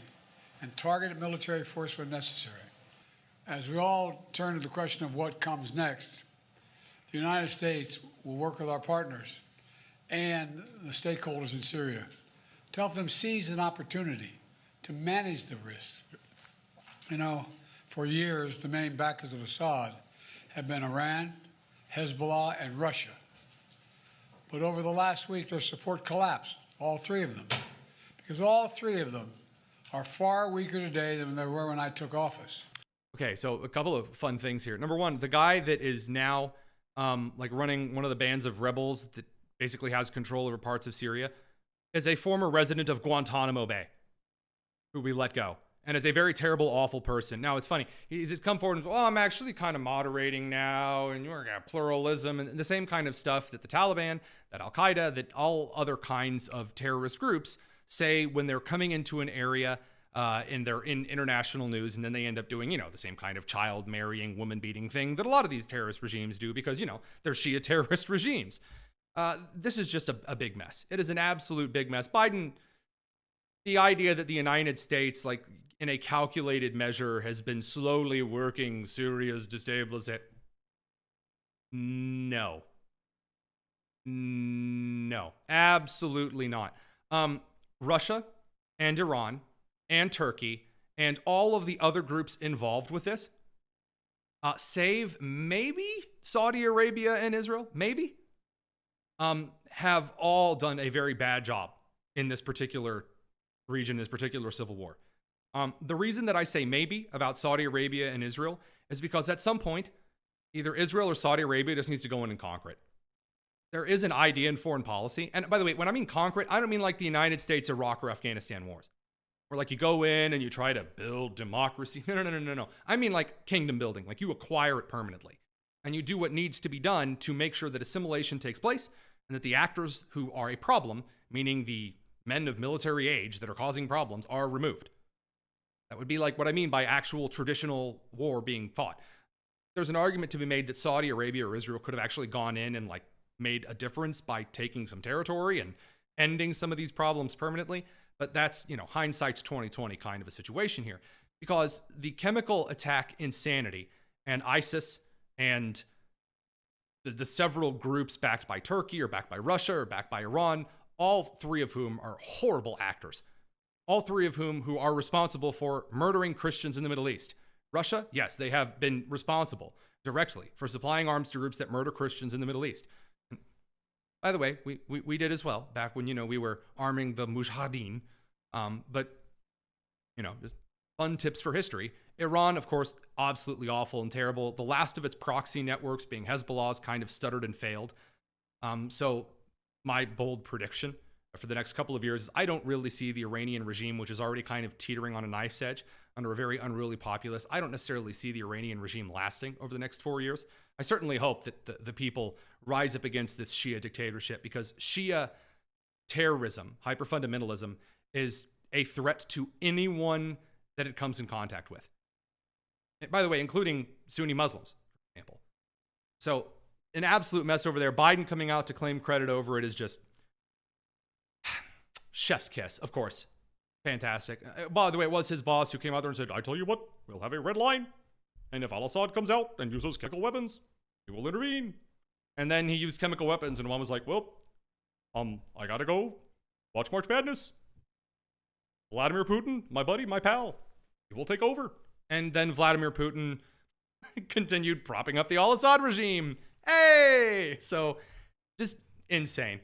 and targeted military force when necessary. As we all turn to the question of what comes next, the United States will work with our partners and the stakeholders in Syria to help them seize an opportunity to manage the risks. You know, for years, the main backers of Assad have been Iran, Hezbollah, and Russia. But over the last week, their support collapsed, all three of them, because all three of them are far weaker today than they were when I took office. Okay, so a couple of fun things here. Number one, the guy that is now like running one of the bands of rebels that basically has control over parts of Syria, is a former resident of Guantanamo Bay who we let go, and is a very terrible, awful person. Now, it's funny. He's come forward and, I'm actually kind of moderating now, and you're got pluralism, and the same kind of stuff that the Taliban, that Al-Qaeda, that all other kinds of terrorist groups say when they're coming into an area and they're in international news, and then they end up doing, the same kind of child marrying, woman beating thing that a lot of these terrorist regimes do because, they're Shia terrorist regimes. This is just a big mess. It is an absolute big mess. Biden, the idea that the United States, like in a calculated measure, has been slowly working Syria's destabilization. No, absolutely not. Russia and Iran and Turkey and all of the other groups involved with this, save maybe Saudi Arabia and Israel, maybe, have all done a very bad job in this particular region, this particular civil war. The reason that I say maybe about Saudi Arabia and Israel is because at some point, either Israel or Saudi Arabia just needs to go in and conquer it. There is an idea in foreign policy. And by the way, when I mean conquer it, I don't mean like the United States, Iraq, or Afghanistan wars, where like you go in and you try to build democracy. No. I mean like kingdom building, like you acquire it permanently. And you do what needs to be done to make sure that assimilation takes place and that the actors who are a problem, meaning the men of military age that are causing problems, are removed. That would be like what I mean by actual traditional war being fought. There's an argument to be made that Saudi Arabia or Israel could have actually gone in and like made a difference by taking some territory and ending some of these problems permanently. But that's, hindsight's 2020 kind of a situation here, because the chemical attack insanity and ISIS and the several groups backed by Turkey or backed by Russia or backed by Iran, all three of whom are horrible actors. All three of whom who are responsible for murdering Christians in the Middle East. Russia, yes, they have been responsible directly for supplying arms to groups that murder Christians in the Middle East. And by the way, we did as well back when, we were arming the Mujahideen. But, just fun tips for history. Iran, of course, absolutely awful and terrible. The last of its proxy networks, being Hezbollah's, kind of stuttered and failed. So my bold prediction for the next couple of years, I don't really see the Iranian regime, which is already kind of teetering on a knife's edge under a very unruly populace. I don't necessarily see the Iranian regime lasting over the next 4 years. I certainly hope that the people rise up against this Shia dictatorship, because Shia terrorism, hyper-fundamentalism, is a threat to anyone that it comes in contact with. And by the way, including Sunni Muslims, for example. So an absolute mess over there. Biden coming out to claim credit over it is just chef's kiss, of course. Fantastic. By the way, it was his boss who came out there and said, I tell you what, we'll have a red line. And if al-Assad comes out and uses chemical weapons, we will intervene. And then he used chemical weapons, and one was like, well, I gotta go watch March Madness. Vladimir Putin, my buddy, my pal, he will take over. And then Vladimir Putin continued propping up the al-Assad regime. Hey! So, just insane.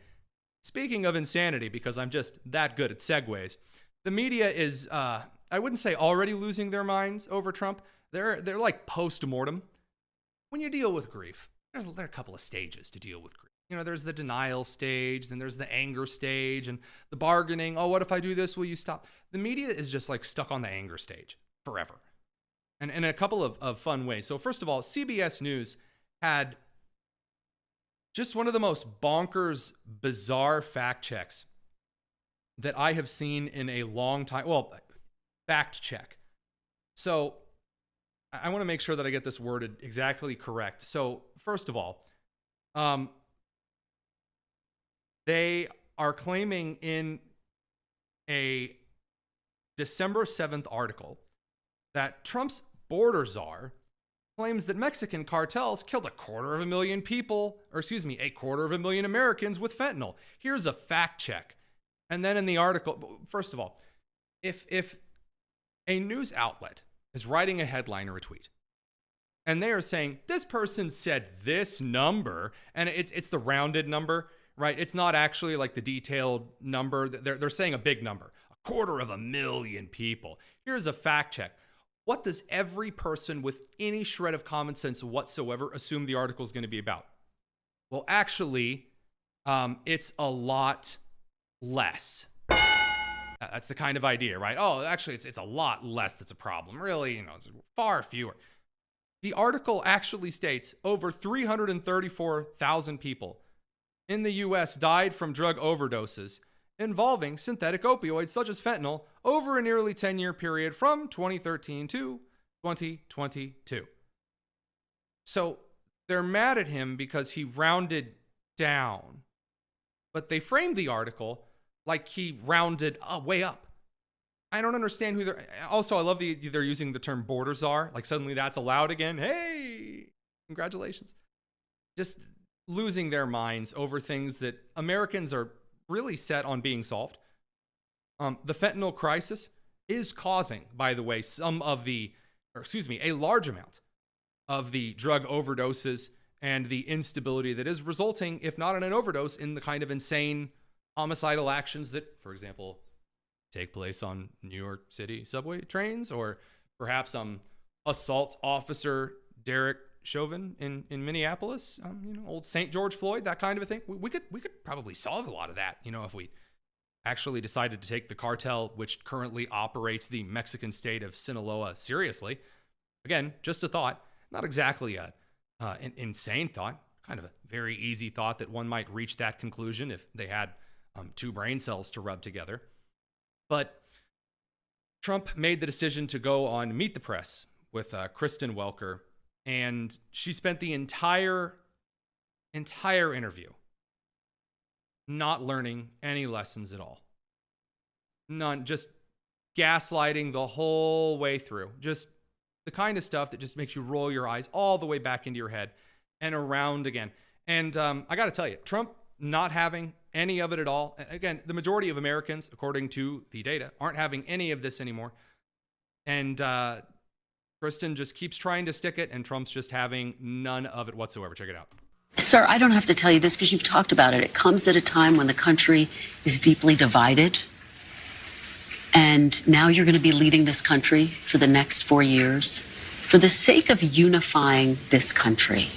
Speaking of insanity, because I'm just that good at segues, the media is, I wouldn't say already losing their minds over Trump. They're like post-mortem. When you deal with grief, there are a couple of stages to deal with grief. There's the denial stage, then there's the anger stage, and the bargaining. Oh, what if I do this? Will you stop? The media is just like stuck on the anger stage forever. And in a couple of fun ways. So first of all, CBS News had just one of the most bonkers, bizarre fact checks that I have seen in a long time. Well, fact check. So I want to make sure that I get this worded exactly correct. So first of all, they are claiming in a December 7th article that Trump's border czar claims that Mexican cartels killed 250,000 people, or excuse me, 250,000 Americans with fentanyl. Here's a fact check. And then in the article, first of all, if a news outlet is writing a headline or a tweet, and they are saying, this person said this number, and it's the rounded number, right? It's not actually like the detailed number. They're saying a big number, 250,000 people. Here's a fact check. What does every person with any shred of common sense whatsoever assume the article is going to be about? Well, actually, it's a lot less. That's the kind of idea, right? Oh, actually, it's a lot less that's a problem. Really, it's far fewer. The article actually states over 334,000 people in the U.S. died from drug overdoses involving synthetic opioids such as fentanyl over a nearly 10-year period from 2013 to 2022. So they're mad at him because he rounded down, but they framed the article like he rounded way up. I don't understand who they're... Also, I love they're using the term border czar. Like suddenly that's allowed again. Hey, congratulations. Just losing their minds over things that Americans are really set on being solved. The fentanyl crisis is causing, by the way, a large amount of the drug overdoses and the instability that is resulting, if not in an overdose, in the kind of insane homicidal actions that, for example, take place on New York City subway trains, or perhaps assault officer Derek Chauvin in Minneapolis, old St. George Floyd, that kind of a thing. We could probably solve a lot of that, if we actually decided to take the cartel, which currently operates the Mexican state of Sinaloa, seriously. Again, just a thought, not exactly an insane thought, kind of a very easy thought that one might reach that conclusion if they had two brain cells to rub together. But Trump made the decision to go on Meet the Press with Kristen Welker, and she spent the entire interview not learning any lessons at all. None, just gaslighting the whole way through. Just the kind of stuff that just makes you roll your eyes all the way back into your head and around again. And I got to tell you, Trump not having any of it at all. Again, the majority of Americans, according to the data, aren't having any of this anymore. And Kristen just keeps trying to stick it, and Trump's just having none of it whatsoever. Check it out. Sir, I don't have to tell you this because you've talked about it. It comes at a time when the country is deeply divided. And now you're going to be leading this country for the next 4 years. For the sake of unifying this country,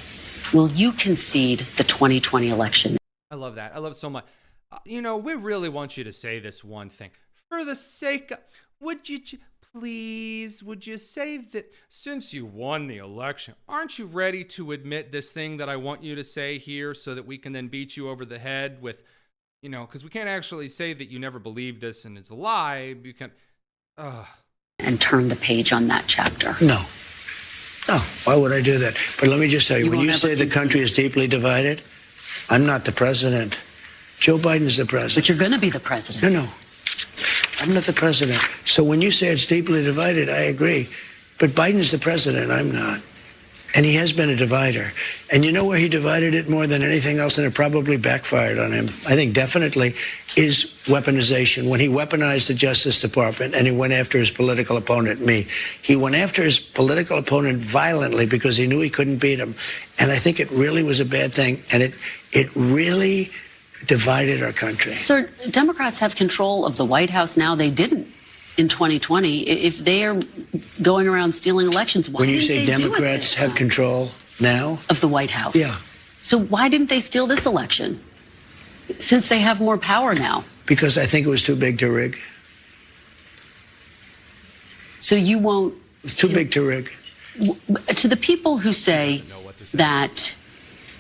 will you concede the 2020 election? I love that. I love it so much. We really want you to say this one thing. For the sake of, would you say that since you won the election, aren't you ready to admit this thing that I want you to say here so that we can then beat you over the head with, because we can't actually say that you never believed this and it's a lie. You can, and turn the page on that chapter. No, why would I do that? But let me just tell you, when you say the country is deeply divided, I'm not the president. Joe Biden's the president. But you're going to be the president. No. I'm not the president. So when you say it's deeply divided, I agree. But Biden's the president. I'm not. And he has been a divider. And you know where he divided it more than anything else, and it probably backfired on him, I think definitely, is weaponization. When he weaponized the Justice Department and he went after his political opponent, me. He went after his political opponent violently because he knew he couldn't beat him. And I think it really was a bad thing. And it really divided our country. Sir, Democrats have control of the White House now. They didn't in 2020. If they are going around stealing elections, why when you didn't say they Democrats have control now of the White House? Yeah. So why didn't they steal this election? Since they have more power now. Because I think it was too big to rig. So you won't... Too big to rig. To the people who say that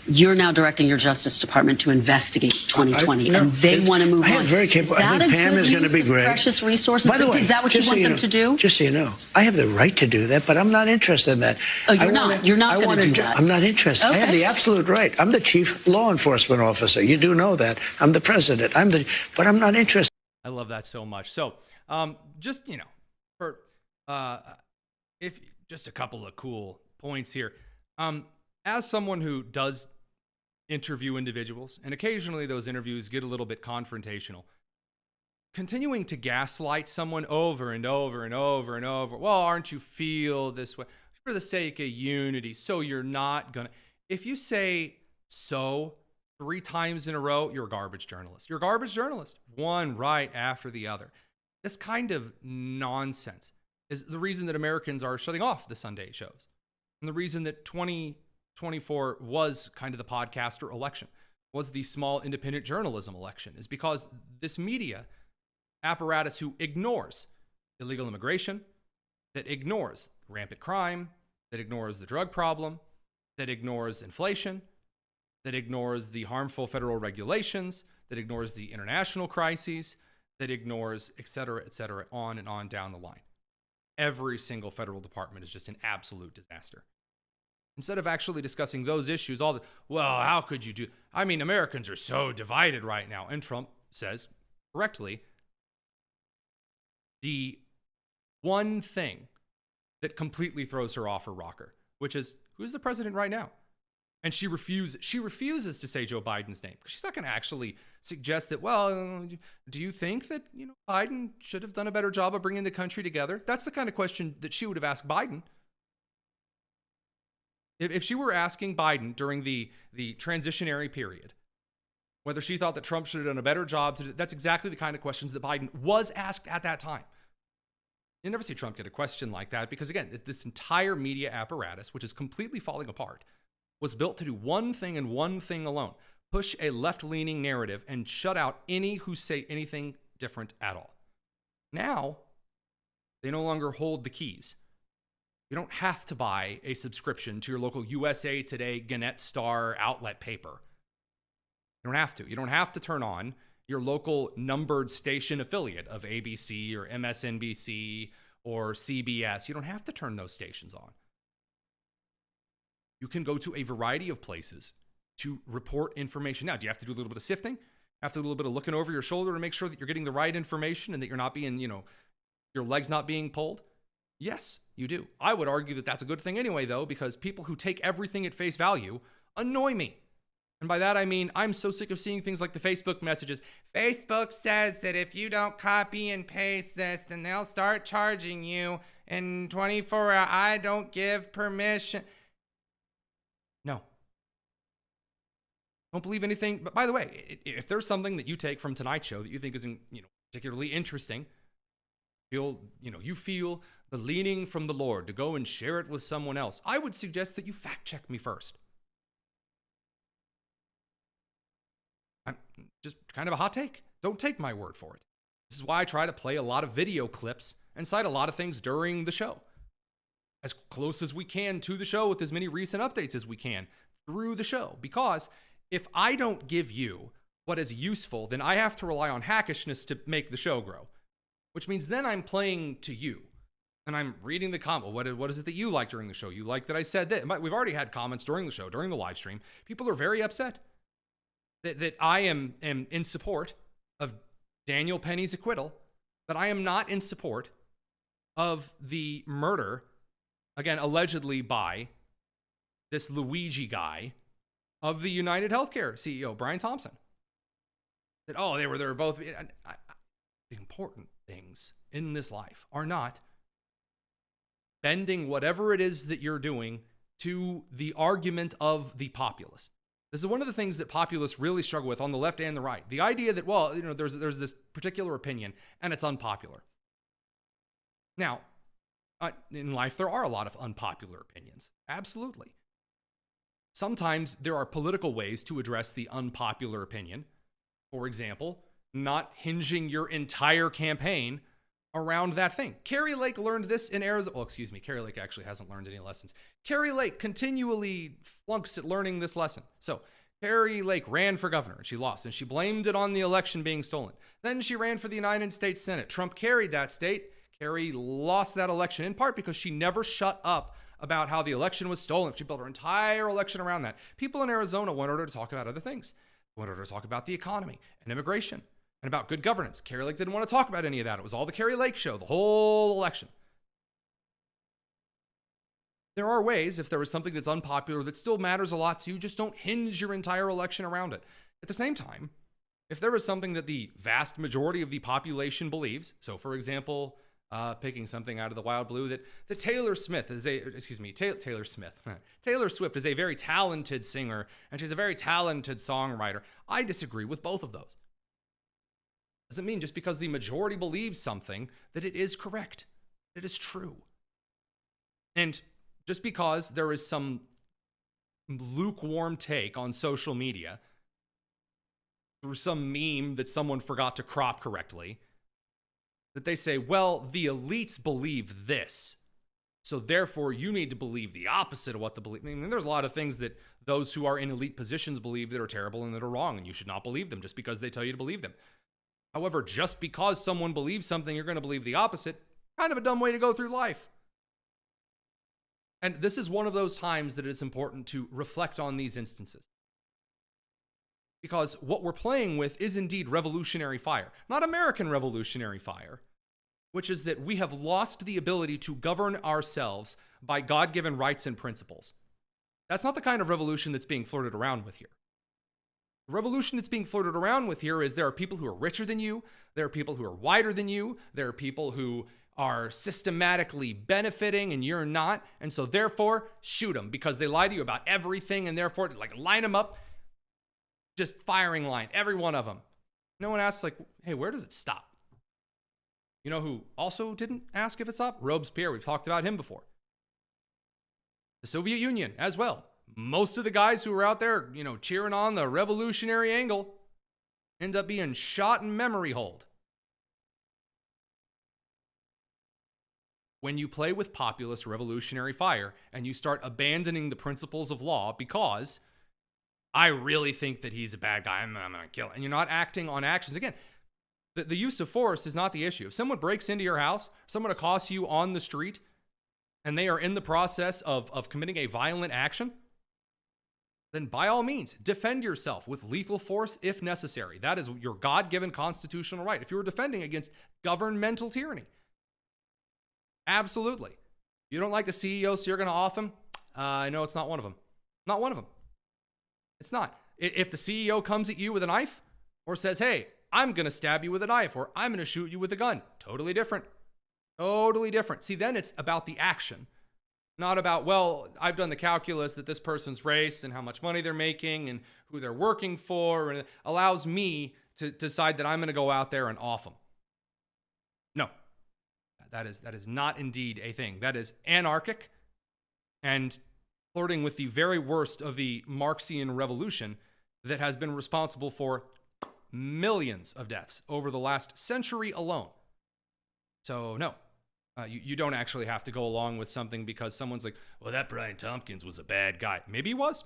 you're now directing your Justice Department to investigate 2020, and they want to move on. Very capable. I think Pam is going to be great. Precious resources. By the way, is that what you want them to do? Just so you know, I have the right to do that, but I'm not interested in that. Oh, you're not. You're not going to do that. I'm not interested. Okay. I have the absolute right. I'm the chief law enforcement officer. You do know that. I'm the president. But I'm not interested. I love that so much. So, just for if just a couple of cool points here. As someone who does interview individuals, and occasionally those interviews get a little bit confrontational, continuing to gaslight someone over and over and over and over, well, aren't you feel this way for the sake of unity, so you're not gonna, if you say so 3 times in a row, you're a garbage journalist. You're a garbage journalist, one right after the other. This kind of nonsense is the reason that Americans are shutting off the Sunday shows, and the reason that 2024 was kind of the podcaster election. was the small independent journalism election, is because this media apparatus who ignores illegal immigration, that ignores rampant crime, that ignores the drug problem, that ignores inflation, that ignores the harmful federal regulations, that ignores the international crises, that ignores, et cetera, on and on down the line. Every single federal department is just an absolute disaster. Instead of actually discussing those issues, well, how could you do? I mean, Americans are so divided right now. And Trump says, correctly, the one thing that completely throws her off her rocker, which is, who's the president right now? And she refuses to say Joe Biden's name, because she's not going to actually suggest that, well, do you think that, Biden should have done a better job of bringing the country together? That's the kind of question that she would have asked Biden. If she were asking Biden during the transitionary period, whether she thought that Trump should have done a better job, that's exactly the kind of questions that Biden was asked at that time. You never see Trump get a question like that because, again, this entire media apparatus, which is completely falling apart, was built to do one thing and one thing alone: push a left-leaning narrative and shut out any who say anything different at all. Now, they no longer hold the keys. You don't have to buy a subscription to your local USA Today, Gannett Star outlet paper. You don't have to. You don't have to turn on your local numbered station affiliate of ABC or MSNBC or CBS. You don't have to turn those stations on. You can go to a variety of places to report information. Now, do you have to do a little bit of sifting? Have to do a little bit of looking over your shoulder to make sure that you're getting the right information and that you're not being, your leg's not being pulled? Yes, you do. I would argue that that's a good thing anyway, though, because people who take everything at face value annoy me. And by that, I mean, I'm so sick of seeing things like the Facebook messages. Facebook says that if you don't copy and paste this, then they'll start charging you in 24 hours. I don't give permission. No. Don't believe anything. But by the way, if there's something that you take from tonight's show that you think isn't, particularly interesting, you feel the leaning from the Lord to go and share it with someone else, I would suggest that you fact check me first. I'm just kind of a hot take. Don't take my word for it. This is why I try to play a lot of video clips and cite a lot of things during the show, as close as we can to the show with as many recent updates as we can through the show. Because if I don't give you what is useful, then I have to rely on hackishness to make the show grow, which means then I'm playing to you. And I'm reading the comment. What is it that you like during the show? You like that I said that? We've already had comments during the show, during the live stream. People are very upset that I am in support of Daniel Penny's acquittal, but I am not in support of the murder, again, allegedly by this Luigi guy, of the United Healthcare CEO, Brian Thompson. That, they were both. The important things in this life are not bending whatever it is that you're doing to the argument of the populace. This is one of the things that populists really struggle with on the left and the right. The idea that, there's this particular opinion and it's unpopular. Now, in life, there are a lot of unpopular opinions. Absolutely. Sometimes there are political ways to address the unpopular opinion. For example, not hinging your entire campaign around that thing. Carrie Lake learned this in Arizona. Well, excuse me, Carrie Lake actually hasn't learned any lessons. Carrie Lake continually flunks at learning this lesson. So Carrie Lake ran for governor and she lost, and she blamed it on the election being stolen. Then she ran for the United States Senate. Trump carried that state. Carrie lost that election in part because she never shut up about how the election was stolen. She built her entire election around that. People in Arizona wanted her to talk about other things. They wanted her to talk about the economy and immigration and about good governance. Carrie Lake didn't want to talk about any of that. It was all the Carrie Lake show, the whole election. There are ways, if there is something that's unpopular that still matters a lot to you, just don't hinge your entire election around it. At the same time, if there is something that the vast majority of the population believes, so for example, picking something out of the wild blue, that Taylor Swift is a very talented singer and she's a very talented songwriter. I disagree with both of those. Doesn't mean just because the majority believes something that it is correct. It is true. And just because there is some lukewarm take on social media through some meme that someone forgot to crop correctly, that they say, well, the elites believe this, so therefore you need to believe the opposite of what the belief. I mean, there's a lot of things that those who are in elite positions believe that are terrible and that are wrong, and you should not believe them just because they tell you to believe them. However, just because someone believes something, you're going to believe the opposite. Kind of a dumb way to go through life. And this is one of those times that it's important to reflect on these instances. Because what we're playing with is indeed revolutionary fire, not American revolutionary fire, which is that we have lost the ability to govern ourselves by God-given rights and principles. That's not the kind of revolution that's being flirted around with here. The revolution that's being flirted around with here is there are people who are richer than you, there are people who are wider than you, there are people who are systematically benefiting and you're not, and so therefore shoot them because they lie to you about everything, and therefore like line them up, just firing line, every one of them. No one asks like, hey, where does it stop? You know who also didn't ask if it stopped? Robespierre. We've talked about him before. The Soviet Union as well. Most of the guys who were out there, cheering on the revolutionary angle end up being shot in memory hold. When you play with populist revolutionary fire and you start abandoning the principles of law because I really think that he's a bad guy, I'm going to kill him, and you're not acting on actions. Again, the use of force is not the issue. If someone breaks into your house, someone accosts you on the street, and they are in the process of committing a violent action, then by all means, defend yourself with lethal force if necessary. That is your God-given constitutional right. If you were defending against governmental tyranny, absolutely. You don't like a CEO, so you're going to off him? I know it's not one of them. Not one of them. It's not. If the CEO comes at you with a knife or says, hey, I'm going to stab you with a knife or I'm going to shoot you with a gun, totally different. Totally different. See, then it's about the action, not about, well, I've done the calculus that this person's race and how much money they're making and who they're working for, and it allows me to decide that I'm going to go out there and off them. No, that is not indeed a thing. That is anarchic and flirting with the very worst of the Marxian revolution that has been responsible for millions of deaths over the last century alone. So no, you don't actually have to go along with something because someone's like, well, that Brian Tompkins was a bad guy. Maybe he was.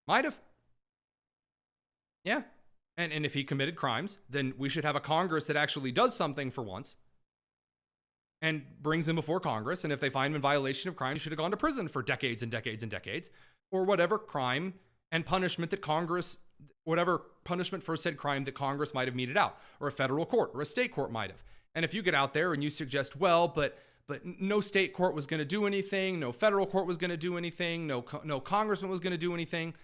Might have. Yeah. And if he committed crimes, then we should have a Congress that actually does something for once and brings him before Congress. And if they find him in violation of crime, he should have gone to prison for decades and decades and decades, or whatever crime and punishment that Congress, whatever punishment for said crime that Congress might have meted out, or a federal court or a state court might have. And if you get out there and you suggest, well, but no state court was going to do anything, no federal court was going to do anything, no congressman was going to do anything.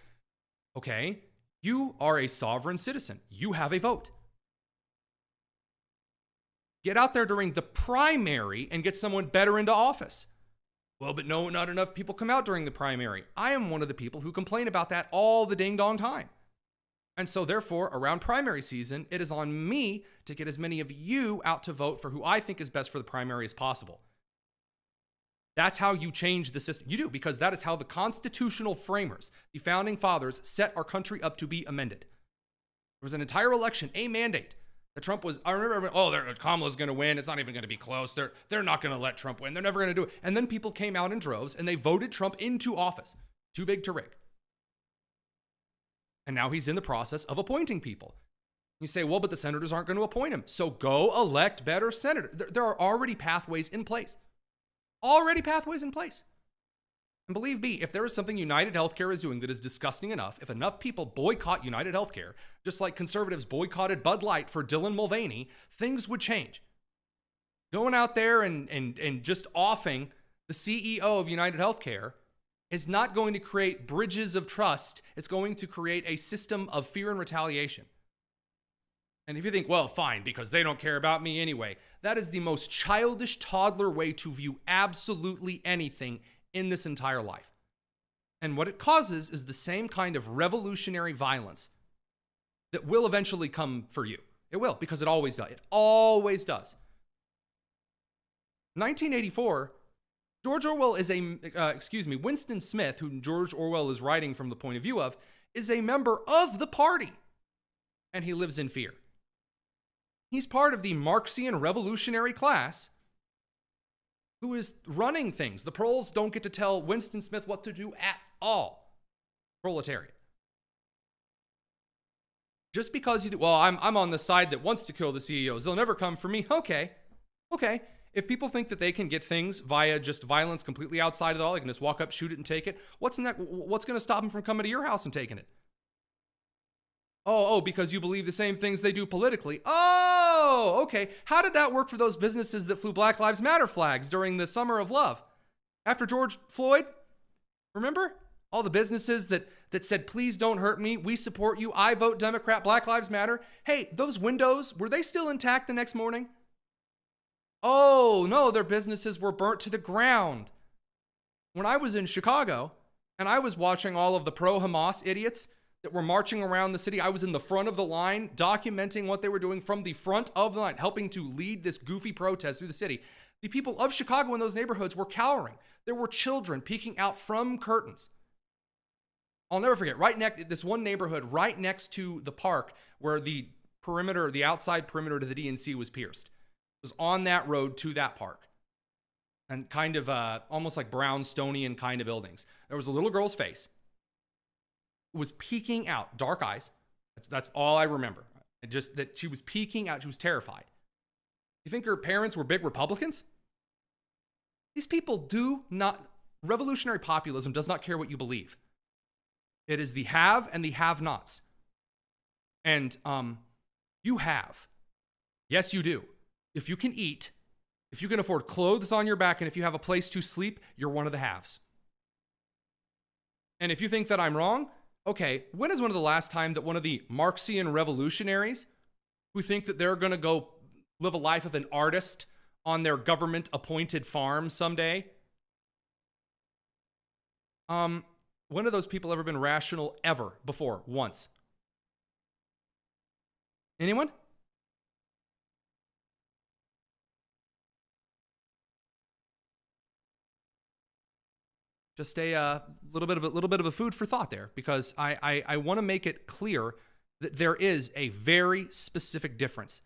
Okay, you are a sovereign citizen. You have a vote. Get out there during the primary and get someone better into office. Well, but no, not enough people come out during the primary. I am one of the people who complain about that all the ding dong time. And so therefore, around primary season, it is on me to get as many of you out to vote for who I think is best for the primary as possible. That's how you change the system. You do, because that is how the constitutional framers, the founding fathers, set our country up to be amended. There was an entire election, a mandate. That Trump was, I remember, Kamala's going to win. It's not even going to be close. They're not going to let Trump win. They're never going to do it. And then people came out in droves and they voted Trump into office. Too big to rig. And now he's in the process of appointing people. You say, well, but the senators aren't going to appoint him. So go elect better senators. There are already pathways in place. Already pathways in place. And believe me, if there is something United Healthcare is doing that is disgusting enough, if enough people boycott United Healthcare, just like conservatives boycotted Bud Light for Dylan Mulvaney, things would change. Going out there and just offing the CEO of United Healthcare is not going to create bridges of trust. It's going to create a system of fear and retaliation. And if you think, well, fine, because they don't care about me anyway, that is the most childish toddler way to view absolutely anything in this entire life. And what it causes is the same kind of revolutionary violence that will eventually come for you. It will, because it always does. It always does. 1984, George Orwell is Winston Smith, who George Orwell is writing from the point of view of, is a member of the party. and he lives in fear. He's part of the Marxian revolutionary class who is running things. The proles don't get to tell Winston Smith what to do at all. Proletariat. Just because you do, well, I'm on the side that wants to kill the CEOs. They'll never come for me. Okay. If people think that they can get things via just violence completely outside of it all, they can just walk up, shoot it, and take it. What's going to stop them from coming to your house and taking it? Oh, because you believe the same things they do politically. Oh, okay. How did that work for those businesses that flew Black Lives Matter flags during the Summer of Love? After George Floyd? Remember? All the businesses that said, please don't hurt me. We support you. I vote Democrat. Black Lives Matter. Hey, those windows, were they still intact the next morning? Oh, no, their businesses were burnt to the ground. When I was in Chicago and I was watching all of the pro-Hamas idiots that were marching around the city, I was in the front of the line documenting what they were doing from the front of the line, helping to lead this goofy protest through the city. The people of Chicago in those neighborhoods were cowering. There were children peeking out from curtains. I'll never forget, this one neighborhood right next to the park where the outside perimeter to the DNC was pierced. It was on that road to that park. And kind of almost like brownstonian kind of buildings. There was a little girl's face. It was peeking out, dark eyes. That's all I remember. Just that she was peeking out. She was terrified. You think her parents were big Republicans? These people do not, revolutionary populism does not care what you believe. It is the have and the have-nots. And you have. Yes, you do. If you can eat, if you can afford clothes on your back, and if you have a place to sleep, you're one of the haves. And if you think that I'm wrong, okay, when is one of the last time that one of the Marxian revolutionaries who think that they're going to go live a life of an artist on their government-appointed farm someday? When have those people ever been rational ever before? Once. Anyone? Just a little bit of a food for thought there, because I want to make it clear that there is a very specific difference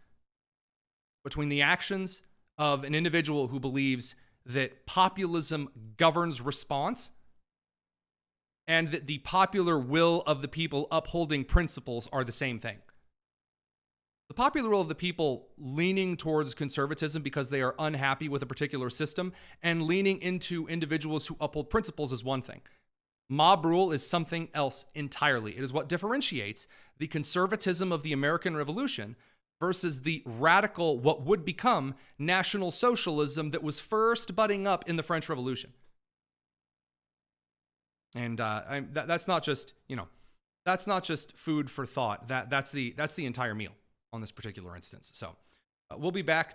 between the actions of an individual who believes that populism governs response and that the popular will of the people upholding principles are the same thing. The popular will of the people leaning towards conservatism because they are unhappy with a particular system and leaning into individuals who uphold principles is one thing. Mob rule is something else entirely. It is what differentiates the conservatism of the American Revolution versus the radical, what would become National Socialism that was first budding up in the French Revolution. And that's not just, that's not just food for thought. That's the entire meal on this particular instance. So we'll be back tomorrow.